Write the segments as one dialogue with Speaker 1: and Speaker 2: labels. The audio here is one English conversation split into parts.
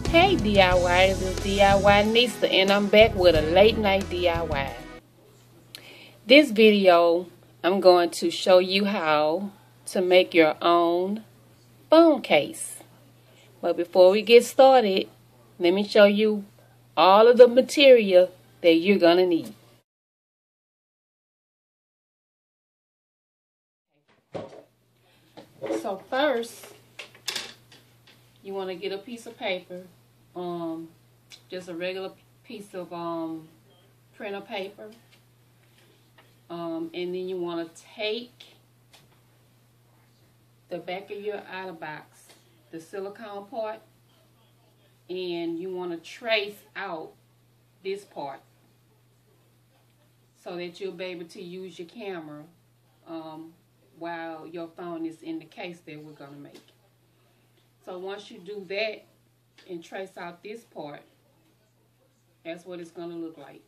Speaker 1: Hey DIYers, it's DIY Nista and I'm back with a late night DIY. This video, I'm going to show you how to make your own phone case. But before we get started, let me show you all of the material that you're going to need. So first, you want to get a piece of paper, just a regular piece of printer paper. And then you want to take the back of your outer box, the silicone part, and you want to trace out this part so that you'll be able to use your camera while your phone is in the case that we're going to make. So once you do that and trace out this part, that's what it's going to look like.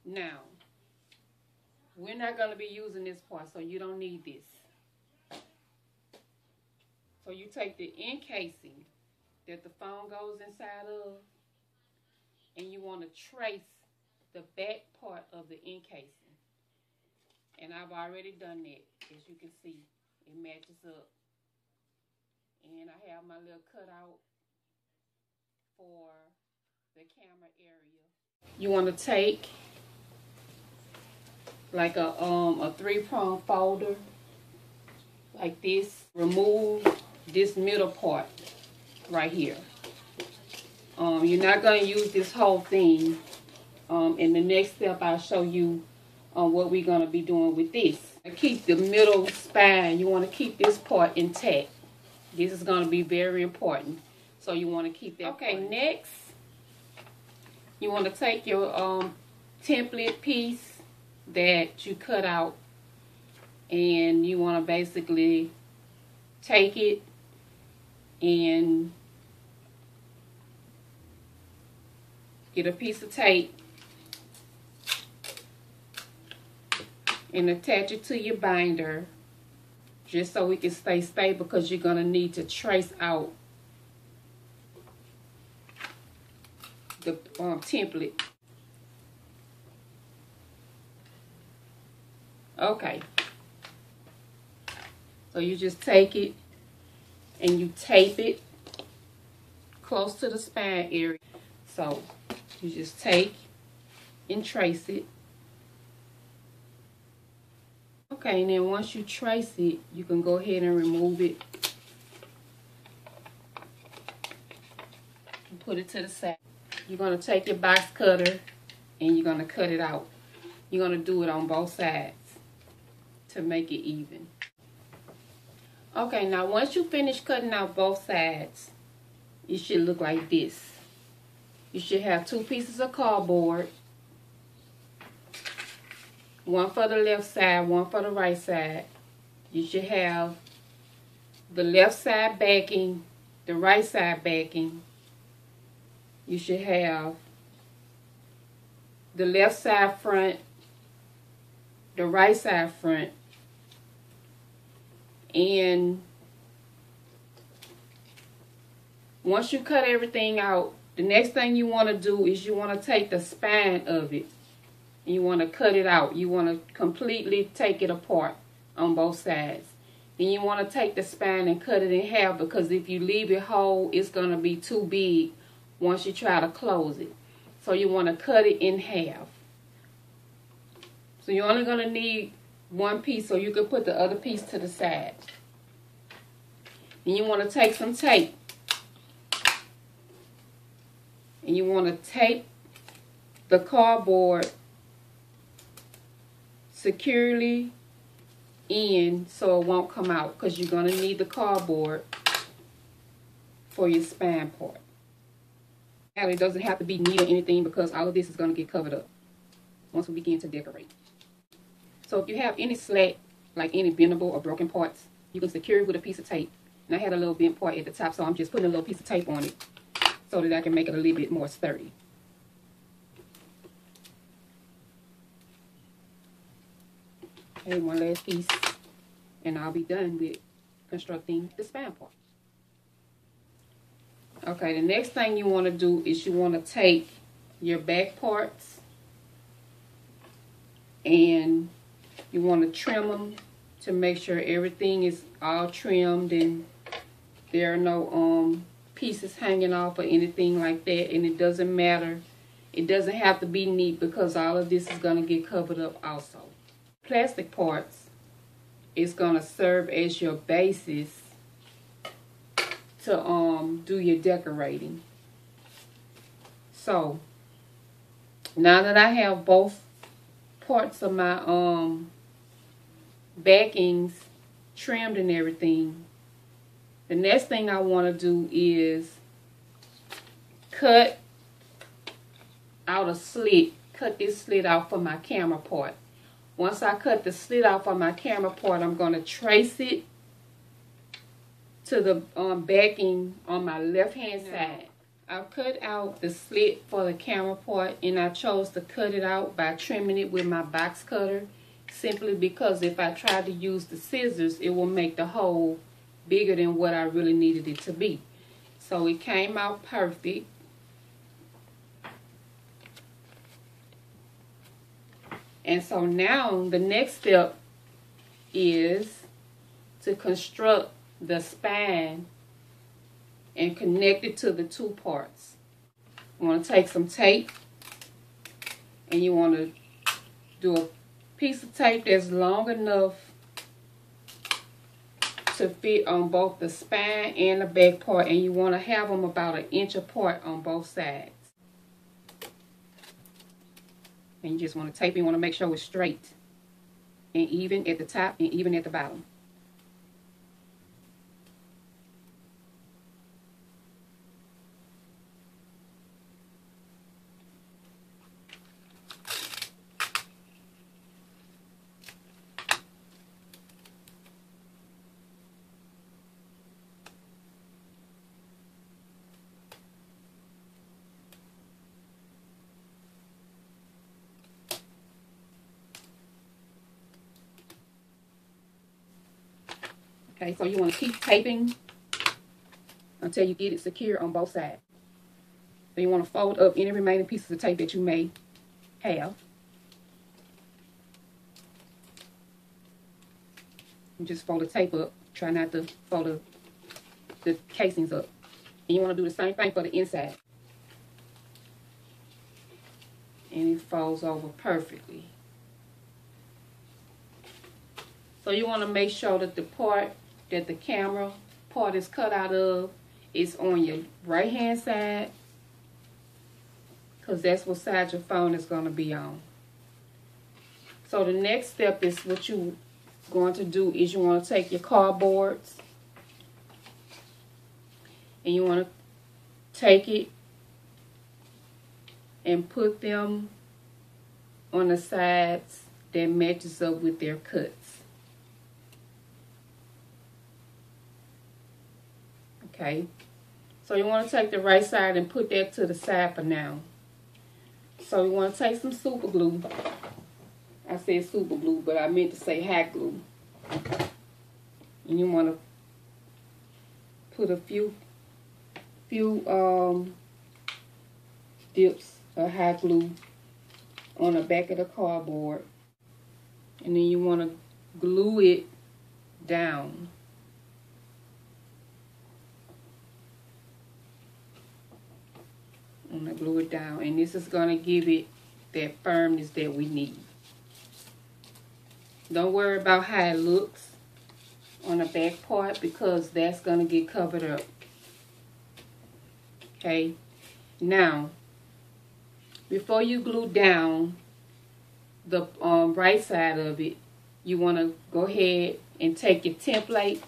Speaker 1: Now, we're not going to be using this part, so you don't need this. So you take the encasing that the phone goes inside of, and you want to trace the back part of the encasing. And I've already done that. As you can see, it matches up. And I have my little cutout for the camera area. You want to take like a 3-prong folder like this. Remove this middle part right here. You're not going to use this whole thing. In the next step, I'll show you what we're going to be doing with this. Keep the middle spine. You want to keep this part intact. This is going to be very important. So you want to keep that. Okay, next, you want to take your template piece that you cut out, and you want to basically take it and get a piece of tape and attach it to your binder just so we can stay stable, because you're going to need to trace out the template. Okay, so you just take it and you tape it close to the spine area. So you just take and trace it. Okay, and then once you trace it, you can go ahead and remove it and put it to the side. You're going to take your box cutter and you're going to cut it out. You're going to do it on both sides to make it even. Okay, now once you finish cutting out both sides, it should look like this. You should have 2 pieces of cardboard. One for the left side, one for the right side. You should have the left side backing, the right side backing. You should have the left side front, the right side front. And once you cut everything out, the next thing you want to do is you want to take the spine of it and you want to cut it out. You want to completely take it apart on both sides. And you want to take the spine and cut it in half, because if you leave it whole, it's going to be too big once you try to close it. So you want to cut it in half. So you're only going to need one piece, so you can put the other piece to the side. And you want to take some tape. And you want to tape the cardboard securely in so it won't come out, because you're going to need the cardboard for your spine part. Now, it doesn't have to be neat or anything, because all of this is going to get covered up once we begin to decorate. So if you have any slack, like any bendable or broken parts, you can secure it with a piece of tape. And I had a little bent part at the top, so I'm just putting a little piece of tape on it so that I can make it a little bit more sturdy. Okay, one last piece. and I'll be done with constructing the span part. Okay, the next thing you want to do is you want to take your back parts and you want to trim them to make sure everything is all trimmed and there are no pieces hanging off or anything like that. And it doesn't matter. It doesn't have to be neat because all of this is going to get covered up also. Plastic parts is going to serve as your basis to do your decorating. So now that I have both parts of my backings trimmed and everything, the next thing I want to do is cut out a slit. Cut this slit out for my camera part. Once I cut the slit out for my camera part, I'm going to trace it to the backing on my left hand side. I cut out the slit for the camera part, and I chose to cut it out by trimming it with my box cutter, simply because if I try to use the scissors, it will make the hole bigger than what I really needed it to be. So it came out perfect. And so now the next step is to construct the spine and connect it to the two parts. You want to take some tape and you want to do a piece of tape that's long enough to fit on both the spine and the back part, and you want to have them about 1 inch apart on both sides. And you just want to tape it. You want to make sure it's straight and even at the top and even at the bottom. Okay, so you want to keep taping until you get it secure on both sides. So you want to fold up any remaining pieces of tape that you may have. You just fold the tape up. Try not to fold the casings up. And you want to do the same thing for the inside. And it folds over perfectly. So you want to make sure that the part that the camera part is cut out of is on your right hand side, because that's what side your phone is going to be on. So the next step is what you're going to do is you want to take your cardboards and you want to take it and put them on the sides that matches up with their cuts. Okay, so you want to take the right side and put that to the side for now. So you want to take some super glue. I said super glue, but I meant to say hot glue. And you want to put a few dips of hot glue on the back of the cardboard. And then you want to glue it down. I'm going to glue it down, and this is going to give it that firmness that we need. Don't worry about how it looks on the back part, because that's going to get covered up. Okay, now before you glue down the right side of it, you want to go ahead and take your template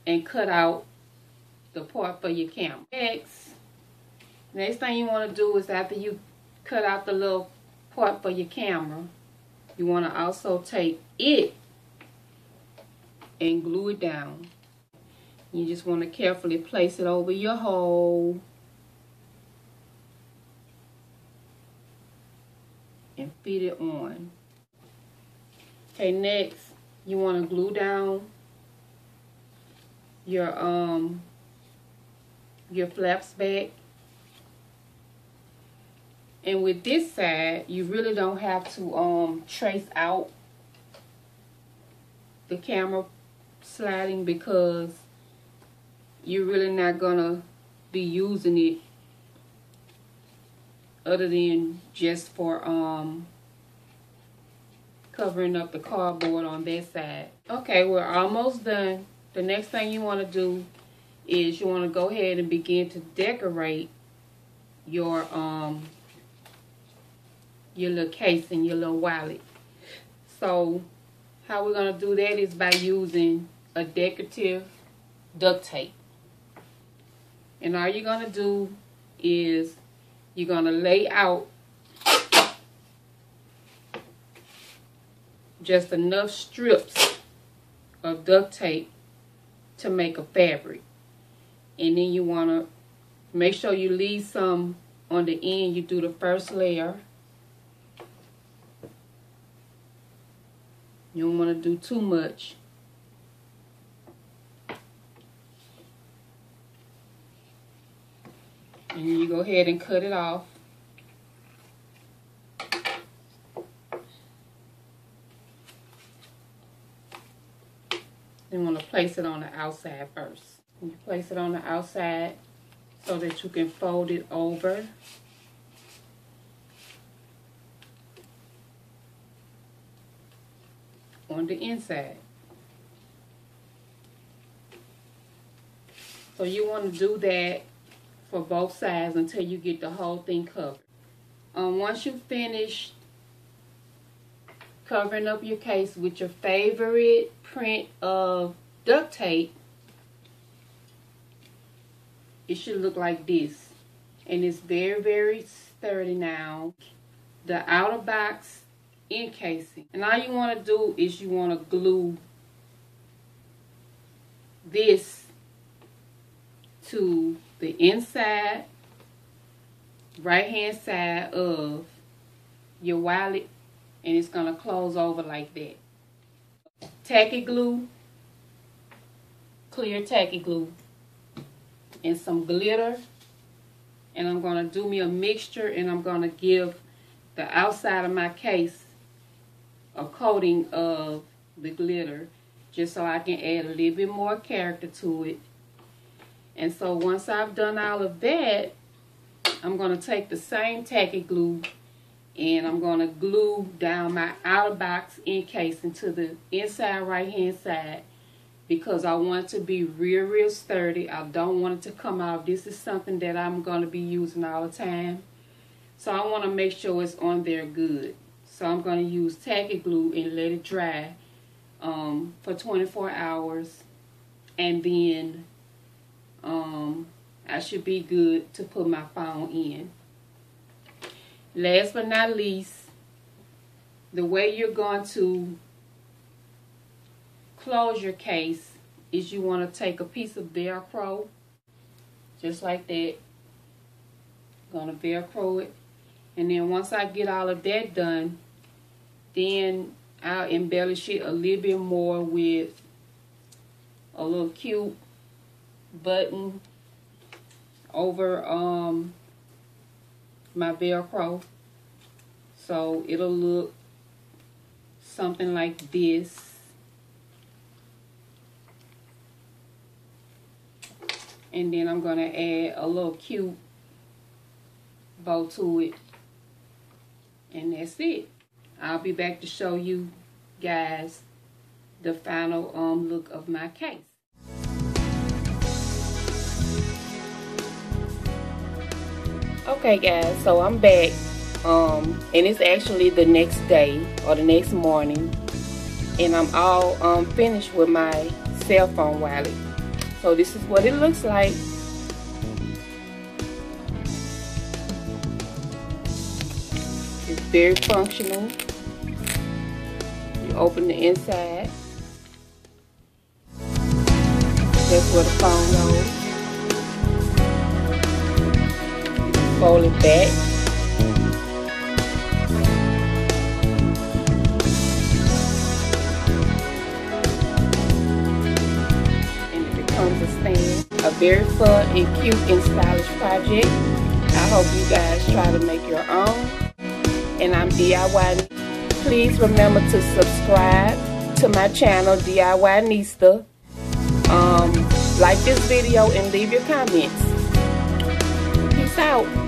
Speaker 1: and cut out the part for your camera. Next thing you want to do is, after you cut out the little part for your camera, you want to also take it and glue it down. You just want to carefully place it over your hole and fit it on. Okay, next you want to glue down your flaps back. And with this side, you really don't have to trace out the camera sliding, because you're really not gonna be using it other than just for covering up the cardboard on that side. Okay, we're almost done. The next thing you want to do is you want to go ahead and begin to decorate your little casing, your little wallet. So how we're going to do that is by using a decorative duct tape. And all you're going to do is you're going to lay out just enough strips of duct tape to make a fabric. And then you want to make sure you leave some on the end. You do the first layer. You don't want to do too much. And you go ahead and cut it off. Then you want to place it on the outside first. You place it on the outside so that you can fold it over. On the inside. So you want to do that for both sides until you get the whole thing covered. Once you finish covering up your case with your favorite print of duct tape, it should look like this. And it's very, very sturdy now. The outer box encasing. And all you want to do is you want to glue this to the inside right hand side of your wallet, and it's going to close over like that. Tacky glue, clear tacky glue, and some glitter. And I'm going to do me a mixture, and I'm going to give the outside of my case a coating of the glitter, just so I can add a little bit more character to it. And so once I've done all of that, I'm going to take the same tacky glue and I'm going to glue down my outer box encasing to the inside right hand side, because I want it to be real sturdy. I don't want it to come out. This is something that I'm going to be using all the time, so I want to make sure it's on there good. So I'm going to use tacky glue and let it dry for 24 hours, and then I should be good to put my phone in. Last but not least, the way you're going to close your case is you want to take a piece of Velcro, just like that. Going to Velcro it. And then once I get all of that done, then I'll embellish it a little bit more with a little cute button over my Velcro, so it'll look something like this. And then I'm going to add a little cute bow to it, and that's it. I'll be back to show you guys the final look of my case. Okay guys, so I'm back, and it's actually the next day or the next morning, and I'm all finished with my cell phone wallet. So this is what it looks like. It's very functional. You open the inside. That's where the phone goes. Fold it back. comes a stand. A very fun and cute and stylish project. I hope you guys try to make your own. And I'm DIY. Please remember to subscribe to my channel, DIY Nista. Like this video and leave your comments. Peace out.